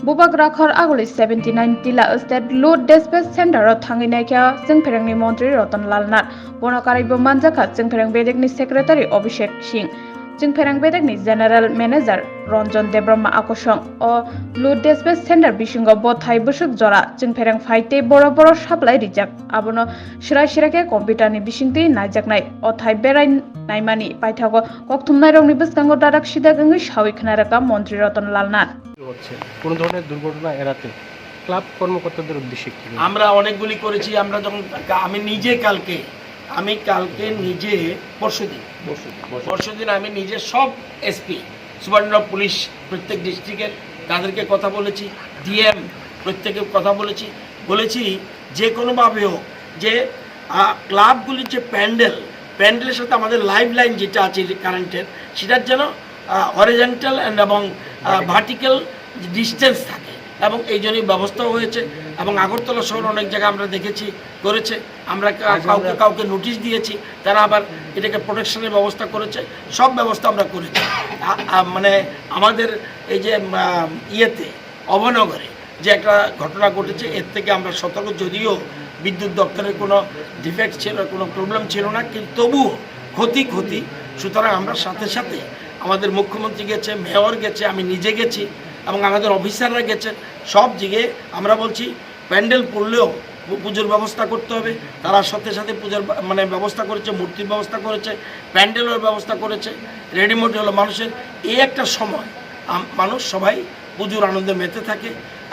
Bubak Rakhor Aguli 79 Tila State Load Dispatch Center Thanginaikia Chwngpherangni Montri Ratan Lalnat Bonakaribo Manjaka Chwngpherang Bedekni Secretary Abhishek Singh Chwngpherang Bedekni General Manager Ranjan Debrahma Akosong o Load Dispatch Center Bishingo Bothai Busuk Jora Chwngpherang Faite Boro Boro Supply Rijak Abono Shirai Shirake Computer ni Bishingti Najaknai o Thai Berai Naimani Paithago Koktumnai Rongni Buskango Dadak Shidagangi Shawikhnaraka Montri Ratan Lalnat কোন ধরনের দুর্ঘটনা এড়াতে club কর্মকর্তাদের উদ্দেশ্যে কি আমরা অনেকগুলি করেছি। আমরা যখন আমি কালকে নিজে পরশুদিন আমি নিজে সব এসপি সুপারিনটেন্ডেন্ট অফ পুলিশ প্রত্যেক ডিস্ট্রিক্টের তাদেরকে কথা বলেছি, ডিএম প্রত্যেকে কথা বলেছি যে কোনোভাবে হোক যে ক্লাবগুলির যে প্যান্ডেলের সাথে আমাদের লাইফ লাইন যেটা আছে কারেন্টের সেটার যেন হরিজন্টাল এবং ভার্টিক্যাল ডিস্টেন্স থাকে এবং এই জন্যই ব্যবস্থাও হয়েছে। এবং আগরতলা শহর অনেক জায়গায় আমরা দেখেছি করেছে, আমরা কাউকে নোটিশ দিয়েছি, তারা আবার এটাকে প্রোটেকশনের ব্যবস্থা করেছে। সব ব্যবস্থা আমরা করেছি। মানে আমাদের এই যে ইয়েতে অভয়নগরে যে একটা ঘটনা ঘটেছে এর থেকে আমরা সতর্ক, যদিও বিদ্যুৎ দপ্তরের কোনো ডিফেক্ট ছিল, কোনো প্রবলেম ছিল না, কিন্তু তবুও ক্ষতি। সুতরাং আমরা সাথে আমাদের মুখ্যমন্ত্রী গেছে, মেয়র গেছে, আমি নিজে গেছি এবং আমাদের অফিসাররা গেছেন। সব দিকে আমরা বলছি প্যান্ডেল পড়লেও পুজোর ব্যবস্থা করতে হবে। তারা সাথে পূজার ব্যবস্থা করেছে, মূর্তির ব্যবস্থা করেছে, প্যান্ডেলের ব্যবস্থা করেছে। রেডিমেড হলো মানুষের এই একটা সময় মানুষ সবাই পুজোর আনন্দে মেতে থাকে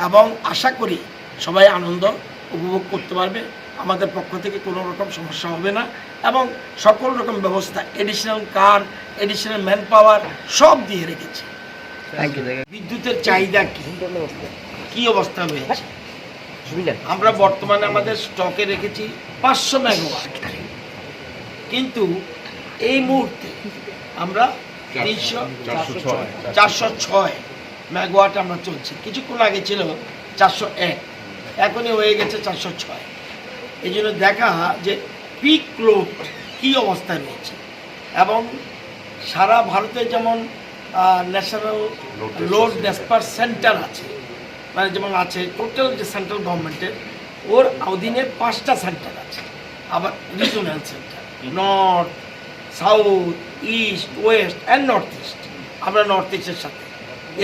এবং আশা করি সবাই আনন্দ উপভোগ করতে পারবে। আমাদের পক্ষ থেকে কোনো রকম সমস্যা হবে না এবং সকল রকম ব্যবস্থা, এডিশনাল কার, এডিশনাল ম্যান পাওয়ার সব দিয়ে রেখেছি। বিদ্যুতের চাহিদা কি অবস্থা হয়েছে আমরা বর্তমানে আমাদের স্টকে রেখেছি 500 মেগাওয়াট, কিন্তু এই মুহূর্তে আমরা 406 মেগাওয়াট আমরা চলছি। কিছুক্ষণ আগে ছিল 401, এখনই হয়ে গেছে 406। এই জন্য দেখা যে পিক লোড কী অবস্থায় রয়েছে এবং সারা ভারতে যেমন ন্যাশনাল লোড ডিসপ্যাচ সেন্টার আছে, মানে যেমন আছে টোটাল যে সেন্ট্রাল গভর্নমেন্টের ওর অধীনে 5টা সেন্টার আছে, আবার regional centre north, south, east, West and north east. আমরা নর্থ ইস্টের সাথে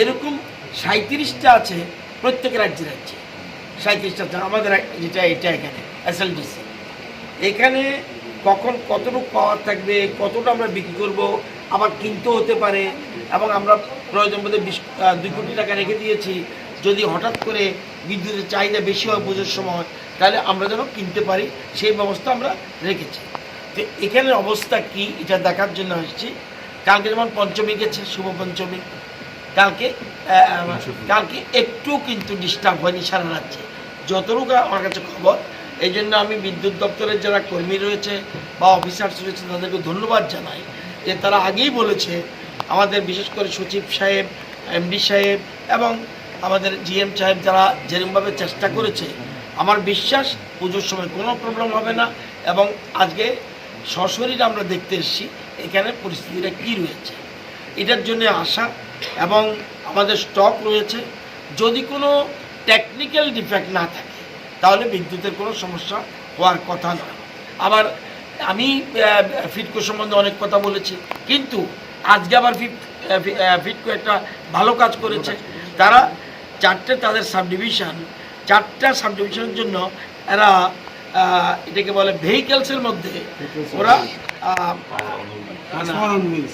এরকম 37টা আছে প্রত্যেক রাজ্যে 37টা আছে। আমাদের যেটা এখানে এসএলডিসি, এখানে কখন কতটুকু পাওয়ার থাকবে, কতটা আমরা বিক্রি করব, আবার কিনতেও হতে পারে এবং আমরা প্রয়োজন বোধে 2 কোটি টাকা রেখে দিয়েছি। যদি হঠাৎ করে বিদ্যুতের চাহিদা বেশি হয় পুজোর সময়, তাহলে আমরা যেন কিনতে পারি সেই ব্যবস্থা আমরা রেখেছি। তো এখানের অবস্থা কি এটা দেখার জন্য আসছি। কালকে যেমন পঞ্চমী গেছে, শুভ পঞ্চমী, কালকে একটু কিন্তু ডিস্টার্ব হয়নি সারা রাজ্যে, যতটুকু আমার কাছে খবর। এই জন্য আমি বিদ্যুৎ দপ্তরের যারা কর্মী রয়েছে বা অফিসার্স রয়েছে তাদেরকে ধন্যবাদ জানাই যে তারা আগেই বলেছে, আমাদের বিশেষ করে সচিব সাহেব, এমডি সাহেব এবং আমাদের জিএম সাহেব যারা যেরকমভাবে চেষ্টা করেছে, আমার বিশ্বাস পুজোর সময় কোনো প্রবলেম হবে না। এবং আজকে সশরীরে আমরা দেখতে এসেছি এখানে পরিস্থিতিটা কী রয়েছে, এটার জন্য আশা। এবং আমাদের স্টক রয়েছে, যদি কোনো টেকনিক্যাল ডিফেক্ট না থাকে তাহলে বিদ্যুতের কোনো সমস্যা হওয়ার কথা নয়। আবার আমি ফিটকো সম্বন্ধে অনেক কথা বলেছি, কিন্তু আজকে আবার ফিটকো একটা ভালো কাজ করেছে। তারা তাদের চারটা সাব ডিভিশনের জন্য এরা এটাকে বলে ভেহিকেলসের মধ্যে ওরা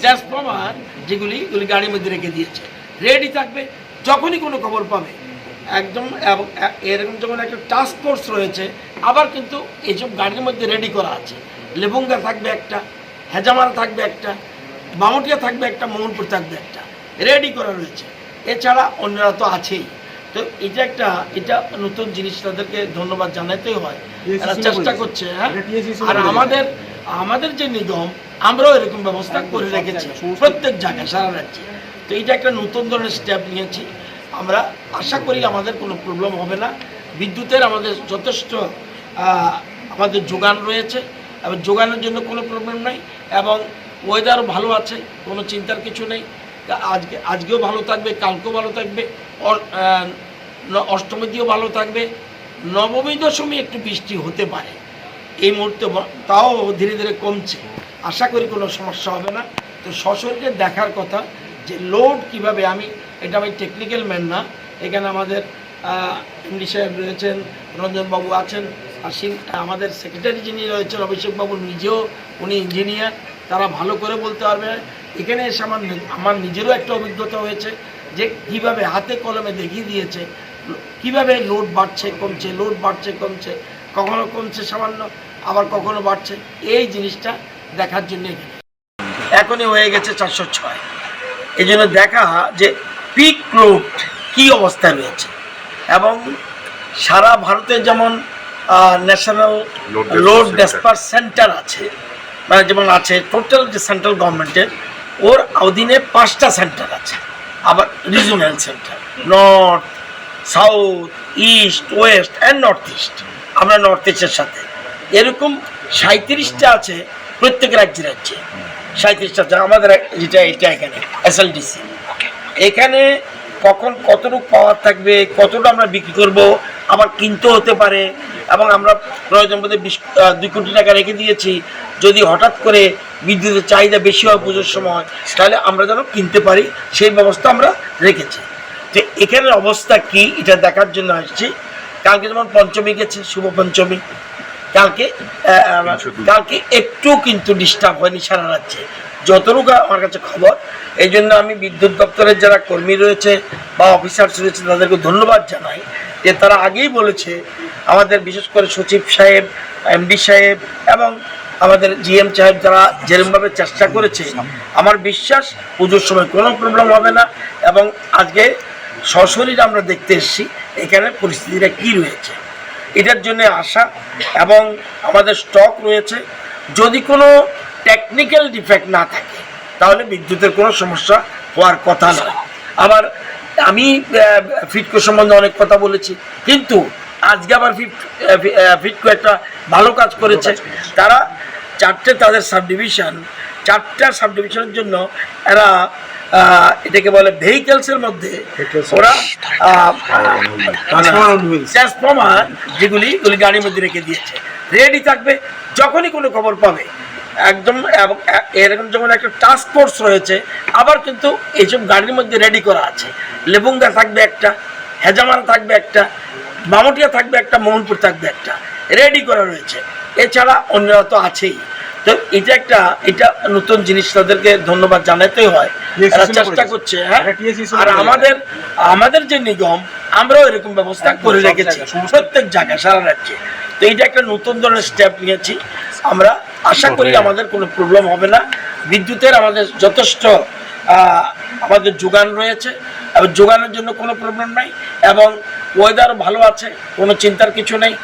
ট্রান্সফরমার যেগুলি গাড়ির মধ্যে রেখে দিয়েছে, রেডি থাকবে যখনই কোনো খবর পাবে একদম। এবং এরকম যেমন একটা টাস্ক ফোর্স রয়েছে, আবার কিন্তু এইসব গাড়ির মধ্যে রেডি করা আছে। লেবুঙ্গা থাকবে একটা, হেজামারা থাকবে একটা, বামুটিয়া থাকবে একটা, মোহনপুর থাকবে একটা, রেডি করা রয়েছে। এছাড়া অন্যরা তো আছেই। তো এটা নতুন জিনিস, তাদেরকে ধন্যবাদ জানাতেই হয়, এরা চেষ্টা করছে। হ্যাঁ, আর আমাদের যে নিগম, আমরাও এরকম ব্যবস্থা করে রেখেছি প্রত্যেক জায়গায় সারা রাজ্যে। তো এটা একটা নতুন ধরনের স্টেপ নিয়েছি। আমরা আশা করি আমাদের কোনো প্রবলেম হবে না। বিদ্যুতের আমাদের যথেষ্ট আমাদের যোগান রয়েছে এবং যোগানের জন্য কোনো প্রবলেম নাই এবং ওয়েদারও ভালো আছে, কোনো চিন্তার কিছু নেই। আজকেও ভালো থাকবে, কালকেও ভালো থাকবে। অষ্টমী দিয়েও ভালো থাকবে, নবমী দশমী একটু বৃষ্টি হতে পারে এই মুহূর্তে, তাও ধীরে ধীরে কমছে, আশা করি কোনো সমস্যা হবে না। তো সশরীরে দেখার কথা যে লোড কিভাবে, আমি টেকনিক্যাল ম্যান না, এখানে আমাদের এমডি সাহেব রয়েছেন, রঞ্জনবাবু আছেন, আর আমাদের সেক্রেটারি যিনি রয়েছেন অভিষেকবাবু নিজেও, উনি ইঞ্জিনিয়ার, তারা ভালো করে বলতে পারবে। এখানে এসে আমার নিজেরও একটা অভিজ্ঞতা হয়েছে যে কীভাবে হাতে কলমে দেখিয়ে দিয়েছে কিভাবে লোড বাড়ছে কমছে, লোড বাড়ছে কমছে, কখনো কমছে সামান্য, আবার কখনো বাড়ছে। এই জিনিসটা দেখার জন্য এখনই হয়ে গেছে 406। এই জন্য দেখা যে পিক লোড কী অবস্থায় রয়েছে, এবং সারা ভারতে যেমন ন্যাশনাল লোড ডেসপ্যাচ সেন্টার আছে, মানে যেমন আছে টোটাল যে সেন্ট্রাল গভর্নমেন্টের, ওর অধীনে 5টা সেন্টার আছে, আবার regional centre north, south, east, West and north east. আমরা নর্থ ইস্টের সাথে এরকম 37টা আছে প্রত্যেক রাজ্যে রাজ্যে, 37টা আছে। আমাদের যেটা এখানে এসএলডিসি, এখানে কখন কতটুকু পাওয়ার থাকবে, কতটা আমরা বিক্রি করব, আবার কিনতে হতে পারে, এবং আমরা প্রয়োজন বোধে 2 কোটি টাকা রেখে দিয়েছি, যদি হঠাৎ করে বিদ্যুতের চাহিদা বেশি হয় পুজোর সময়, তাহলে আমরা যেন কিনতে পারি, সেই ব্যবস্থা আমরা রেখেছি। যে এখানের অবস্থা কি এটা দেখার জন্য আসছি। কালকে যেমন পঞ্চমী গেছে, শুভ পঞ্চমী, কালকে একটু কিন্তু ডিস্টার্ব হয়নি সারা রাজ্যে, যতটুকু আমার কাছে খবর। এই জন্য আমি বিদ্যুৎ দপ্তরের যারা কর্মী রয়েছে বা অফিসার্স রয়েছে তাদেরকে ধন্যবাদ জানাই যে তারা আগেই বলেছে, আমাদের বিশেষ করে সচিব সাহেব, এমডি সাহেব এবং আমাদের জিএম সাহেব, যারা যেরকমভাবে চেষ্টা করেছে, আমার বিশ্বাস পুজোর সময় কোনো প্রবলেম হবে না। এবং আজকে সশরীরে আমরা দেখতে এসেছি এখানে পরিস্থিতিটা কী রয়েছে, এটার জন্য আশা। এবং আমাদের স্টক রয়েছে, যদি কোনো টেকনিক্যাল ডিফেক্ট না থাকে তাহলে বিদ্যুতের কোনো সমস্যা হওয়ার কথা নয়। আবার আমি ফিটকো সম্বন্ধে অনেক কথা বলেছি, কিন্তু আজকে আবার ফিটকো একটা ভালো কাজ করেছে। তারা তাদের চারটা সাব ডিভিশনের জন্য এরা এটাকে বলে ভেহিকেলসের মধ্যে ওরা ট্রান্সফর্মার যেগুলি গাড়ির মধ্যে রেখে দিয়েছে, রেডি থাকবে যখনই কোনো খবর পাবে একদম। এরকম যেমন একটা টাস্ক ফোর্স রয়েছে, আবার কিন্তু এইসব গাড়ির মধ্যে রেডি করা আছে। লেবুঙ্গা থাকবে একটা, হেজামারা থাকবে একটা, মামুটিয়া থাকবে একটা, মোহনপুর থাকবে একটা, রেডি করা রয়েছে। এছাড়া অন্যরা তো আছেই। তো এটা নতুন জিনিস, তাদেরকে ধন্যবাদ জানাতেই হয়, তারা চেষ্টা করছে। হ্যাঁ, আর আমাদের যে নিগম, আমরাও এরকম ব্যবস্থা করে রেখেছি প্রত্যেক জায়গায় সারা রাজ্যে। তো এটা একটা নতুন ধরনের স্টেপ নিয়েছি। আমরা আশা করি আমাদের কোনো প্রবলেম হবে না। বিদ্যুতের আমাদের যথেষ্ট আমাদের যোগান রয়েছে, এবং যোগানের জন্য কোনো প্রবলেম নাই, এবং ওয়েদার ভালো আছে, কোনো চিন্তার কিছু নেই।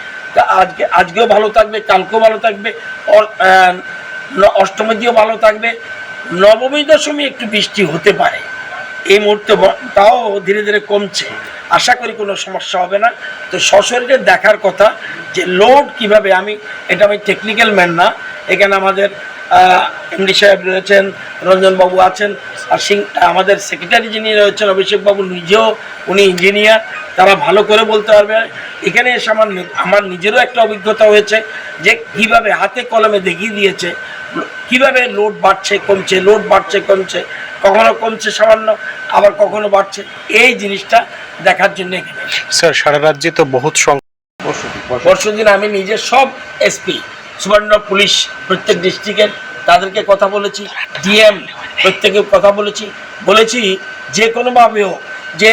আজকেও ভালো থাকবে, কালকেও ভালো থাকবে, অষ্টমী দিয়েও ভালো থাকবে, নবমী দশমী একটু বৃষ্টি হতে পারে এই মুহূর্তে, তাও ধীরে ধীরে কমছে, আশা করি কোনো সমস্যা হবে না। তো সশরীরে দেখার কথা যে লোড কিভাবে, আমি টেকনিক্যাল ম্যান না, এখানে আমাদের এমডি সাহেব রয়েছেন, রঞ্জনবাবু আছেন, আর আমাদের সেক্রেটারি যিনি রয়েছেন অভিষেকবাবু নিজেও, উনি ইঞ্জিনিয়ার, তারা ভালো করে বলতে পারবে। এখানে এসে আমার নিজেরও একটা অভিজ্ঞতা হয়েছে যে কীভাবে হাতে কলমে দেখিয়ে দিয়েছে কিভাবে লোড বাড়ছে কমছে, লোড বাড়ছে কমছে, কখনো কমছে সামান্য, আবার কখনো বাড়ছে। এই জিনিসটা দেখার জন্য এখানে স্যার সারা রাজ্যে তো বহুত পরশুদিন আমি নিজে সব এসপি সুবর্ণ পুলিশ প্রত্যেক ডিস্ট্রিক্টের তাদেরকে কথা বলেছি, ডিএম প্রত্যেকে কথা বলেছি যে কোনোভাবেও যে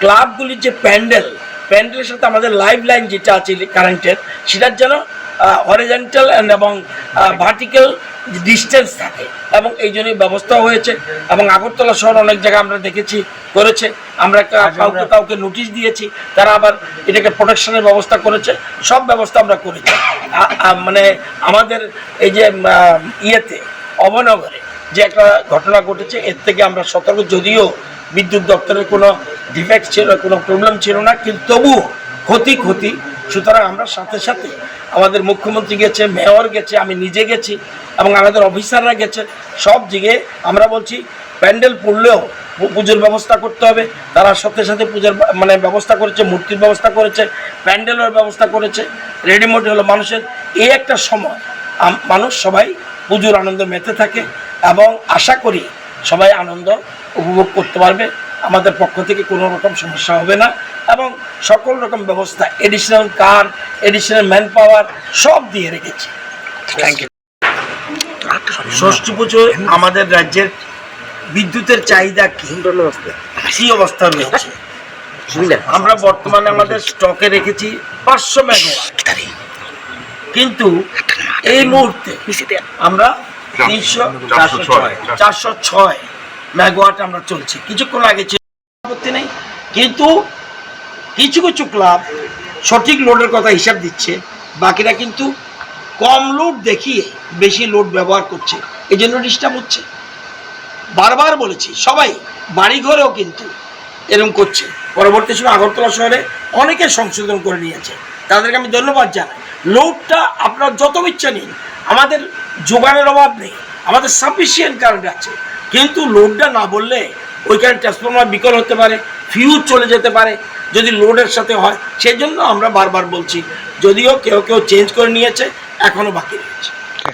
ক্লাবগুলির যে প্যান্ডেলের সাথে আমাদের লাইভ লাইন যেটা আছে কারেন্টের, সেটার যেন হরিজন্টাল এবং ভার্টিক্যাল ডিস্টেন্স থাকে, এবং এই জন্যই ব্যবস্থা হয়েছে। এবং আগরতলা শহর অনেক জায়গায় আমরা দেখেছি করেছে, আমরা কাউকে নোটিশ দিয়েছি, তারা আবার এটাকে প্রোটেকশনের ব্যবস্থা করেছে, সব ব্যবস্থা আমরা করেছি। মানে আমাদের এই যে অভয়নগরে যে একটা ঘটনা ঘটেছে, এর থেকে আমরা সতর্ক, যদিও বিদ্যুৎ দপ্তরের কোনো ডিফেক্ট ছিল, কোনো প্রবলেম ছিল না, কিন্তু তবুও ক্ষতি। সুতরাং আমরা সাথে সাথে আমাদের মুখ্যমন্ত্রী গেছে, মেয়র গেছে, আমি নিজে গেছি, এবং আমাদের অফিসাররা গেছে, সব জায়গায় আমরা বলছি প্যান্ডেল পড়লেও পুজোর ব্যবস্থা করতে হবে। তারা সাথে সাথে পূজার মানে ব্যবস্থা করেছে, মূর্তির ব্যবস্থা করেছে, প্যান্ডেলের ব্যবস্থা করেছে। রেডিমেড হলো মানুষের এই একটা সময় মানুষ সবাই পুজোর আনন্দ মেতে থাকে এবং আশা করি সবাই আনন্দ উপভোগ করতে পারবে। আমাদের পক্ষ থেকে কোনো রকম সমস্যা হবে না এবং সকল রকম ব্যবস্থা, এডিশনাল কার, এডিশনাল ম্যান পাওয়ার সব দিয়ে রেখেছি। Thank you. ষষ্ঠী পুজোয় আমাদের রাজ্যের বিদ্যুতের চাহিদা কি অবস্থা রয়েছে? আমরা বর্তমানে আমাদের স্টকে রেখেছি 500 মেগাওয়াট, কিন্তু এই মুহূর্তে আমরা 406 মেগাওয়াট আমরা চলছি। কিছুক্ষণ আগে আপত্তি নেই, কিন্তু কিছু কিছু ক্লাব সঠিক লোডের কথা হিসাব দিচ্ছে, বাকিরা কিন্তু কম লোড দেখিয়ে বেশি লোড ব্যবহার করছে, এই জন্য ডিস্টার্ব হচ্ছে। বারবার বলেছি, সবাই বাড়িঘরেও কিন্তু এরকম করছে। পরবর্তী সময় আগরতলা শহরে অনেকে সংশোধন করে নিয়েছে, তাদেরকে আমি ধন্যবাদ জানাই। লোডটা আপনার যত ইচ্ছা নিন, আমাদের যোগানের অভাব নেই, আমাদের সাফিসিয়েন্ট কারেন্ট আছে, কিন্তু লোডটা না বললে ওইখানে ট্রান্সফরমার বিকল হতে পারে, ফিউজ চলে যেতে পারে যদি লোডের সাথে হয়। সেই জন্য আমরা বারবার বলছি, যদিও কেউ কেউ চেঞ্জ করে নিয়েছে, এখনও বাকি রয়েছে।